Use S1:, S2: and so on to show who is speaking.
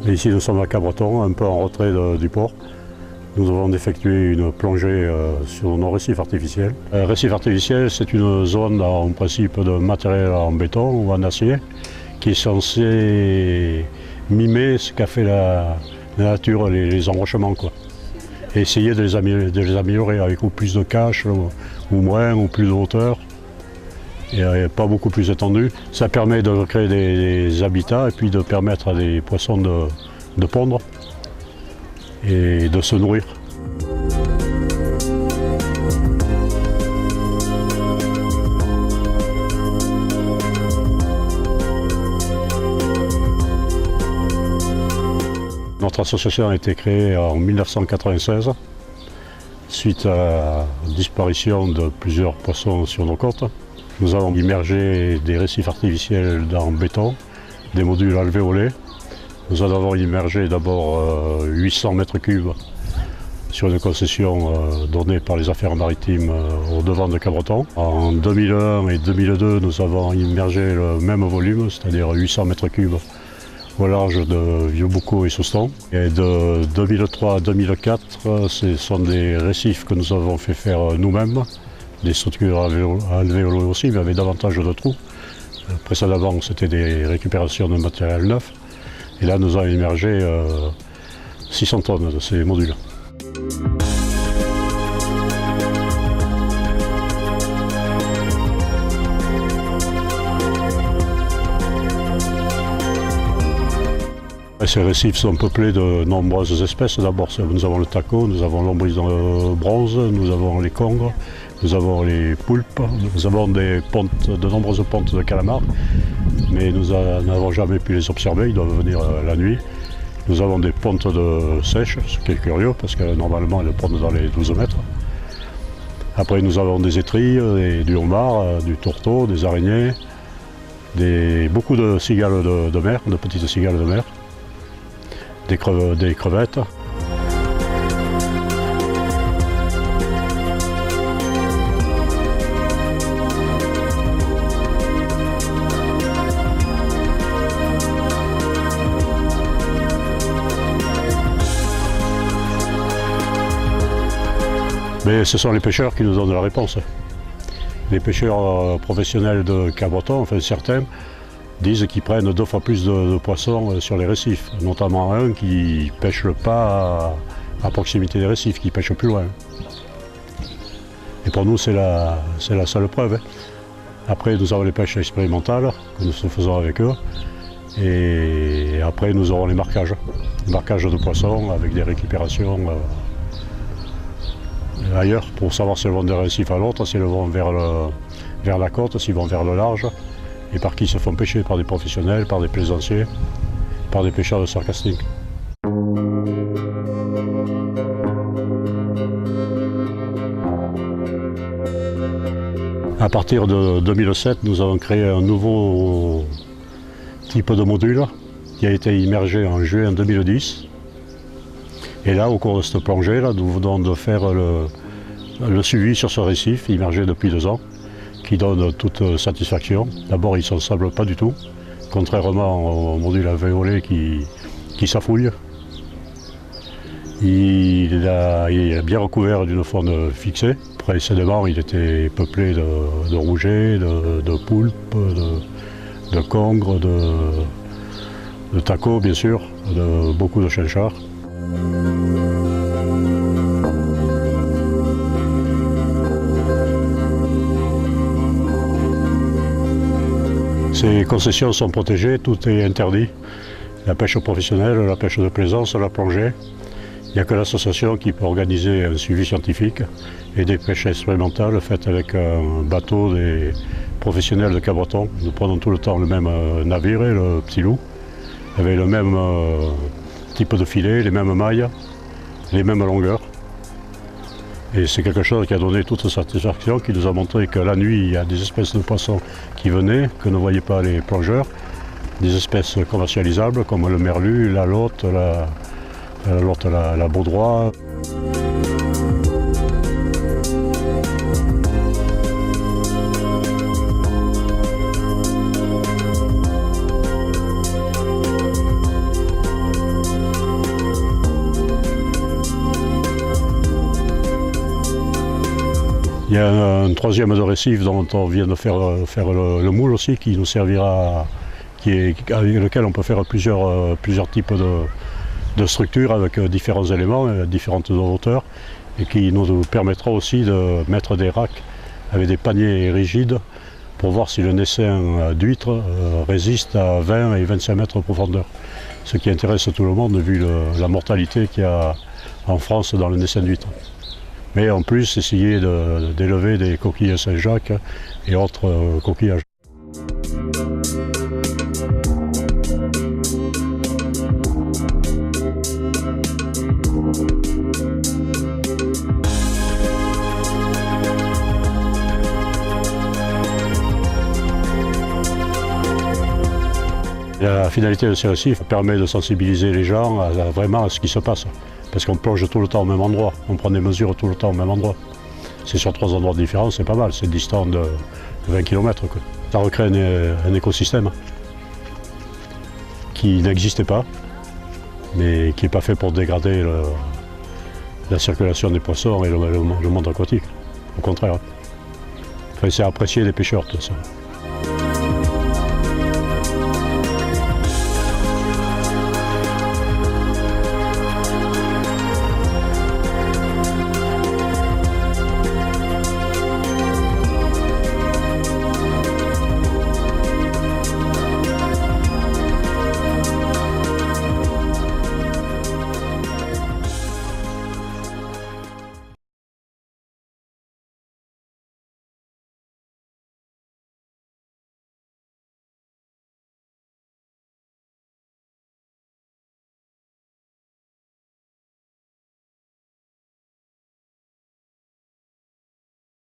S1: Ici nous sommes à Cabreton, un peu en retrait du port. Nous avons effectué une plongée sur nos récifs artificiels. Un récif artificiel, c'est une zone en principe de matériel en béton ou en acier qui est censé mimer ce qu'a fait la nature, les enrochements, quoi. Et essayer de les améliorer avec ou plus de cache ou moins ou plus de hauteur. Et pas beaucoup plus étendu. Ça permet de créer des habitats et puis de permettre à des poissons de pondre et de se nourrir. Notre association a été créée en 1996 suite à la disparition de plusieurs poissons sur nos côtes. Nous avons immergé des récifs artificiels en béton, des modules alvéolés. Nous en avons immergé d'abord 800 mètres cubes sur une concession donnée par les affaires maritimes au devant de Cabreton. En 2001 et 2002, nous avons immergé le même volume, c'est-à-dire 800 mètres cubes au large de Vieux-Boucau et Souston. Et de 2003 à 2004, ce sont des récifs que nous avons fait faire nous-mêmes. Des structures alvéolées aussi, mais avec davantage de trous. Précédemment, c'était des récupérations de matériel neuf. Et là, nous avons immergé 600 tonnes de ces modules. Ces récifs sont peuplés de nombreuses espèces. D'abord, nous avons le taco, nous avons l'ombris bronze, nous avons les congres, nous avons les poulpes, nous avons de nombreuses pontes de calamars, mais nous n'avons jamais pu les observer, ils doivent venir la nuit. Nous avons des pontes de sèche, ce qui est curieux, parce que normalement elles pondent dans les 12 mètres. Après, nous avons des étrilles, du homard, du tourteau, des araignées, beaucoup de cigales de mer, de petites cigales de mer, des crevettes. Mais ce sont les pêcheurs qui nous donnent la réponse. Les pêcheurs professionnels de Cabreton, enfin certains, disent qu'ils prennent 2 fois plus de poissons sur les récifs, notamment un qui ne pêche pas à proximité des récifs, qui pêche plus loin. Et pour nous, c'est la seule preuve. Après, nous avons les pêches expérimentales que nous faisons avec eux. Et après, nous aurons les marquages de poissons avec des récupérations ailleurs pour savoir s'ils vont d'un récif à l'autre, s'ils vont vers la côte, s'ils vont vers le large, et par qui ils se font pêcher, par des professionnels, par des plaisanciers, par des pêcheurs de sarcastique. À partir de 2007, nous avons créé un nouveau type de module qui a été immergé en juin 2010. Et là, au cours de cette plongée, nous venons de faire le suivi sur ce récif, immergé depuis 2 ans, qui donne toute satisfaction. D'abord, il ne s'ensable pas du tout, contrairement au module alvéolé qui s'affouille. Il est bien recouvert d'une faune fixée. Précédemment, il était peuplé de rougets, de poulpes, de congres, de de tacos bien sûr, beaucoup de chinchard. Ces concessions sont protégées, tout est interdit. La pêche professionnelle, la pêche de plaisance, la plongée. Il n'y a que l'association qui peut organiser un suivi scientifique et des pêches expérimentales faites avec un bateau des professionnels de Cabreton. Nous prenons tout le temps le même navire, le Petit Loup, avec le même type de filet, les mêmes mailles, les mêmes longueurs. Et c'est quelque chose qui a donné toute satisfaction, qui nous a montré que la nuit, il y a des espèces de poissons qui venaient, que ne voyaient pas les plongeurs, des espèces commercialisables comme le merlu, la lotte, la baudroie. Il y a un troisième de récif dont on vient de faire le moule aussi, qui nous servira, avec lequel on peut faire plusieurs types de structures avec différents éléments, différentes hauteurs, et qui nous permettra aussi de mettre des racks avec des paniers rigides pour voir si le naissin d'huître résiste à 20 et 25 mètres de profondeur. Ce qui intéresse tout le monde vu la mortalité qu'il y a en France dans le naissin d'huître. Mais en plus, essayer d'élever des coquilles Saint-Jacques et autres coquillages. La finalité de ces récifs permet de sensibiliser les gens vraiment à ce qui se passe. Parce qu'on plonge tout le temps au même endroit, on prend des mesures tout le temps au même endroit. C'est sur 3 endroits différents, c'est pas mal, c'est distant de 20 km. Ça recrée un écosystème qui n'existait pas, mais qui n'est pas fait pour dégrader la circulation des poissons et le monde aquatique. Au contraire. Enfin, c'est apprécié des pêcheurs tout ça.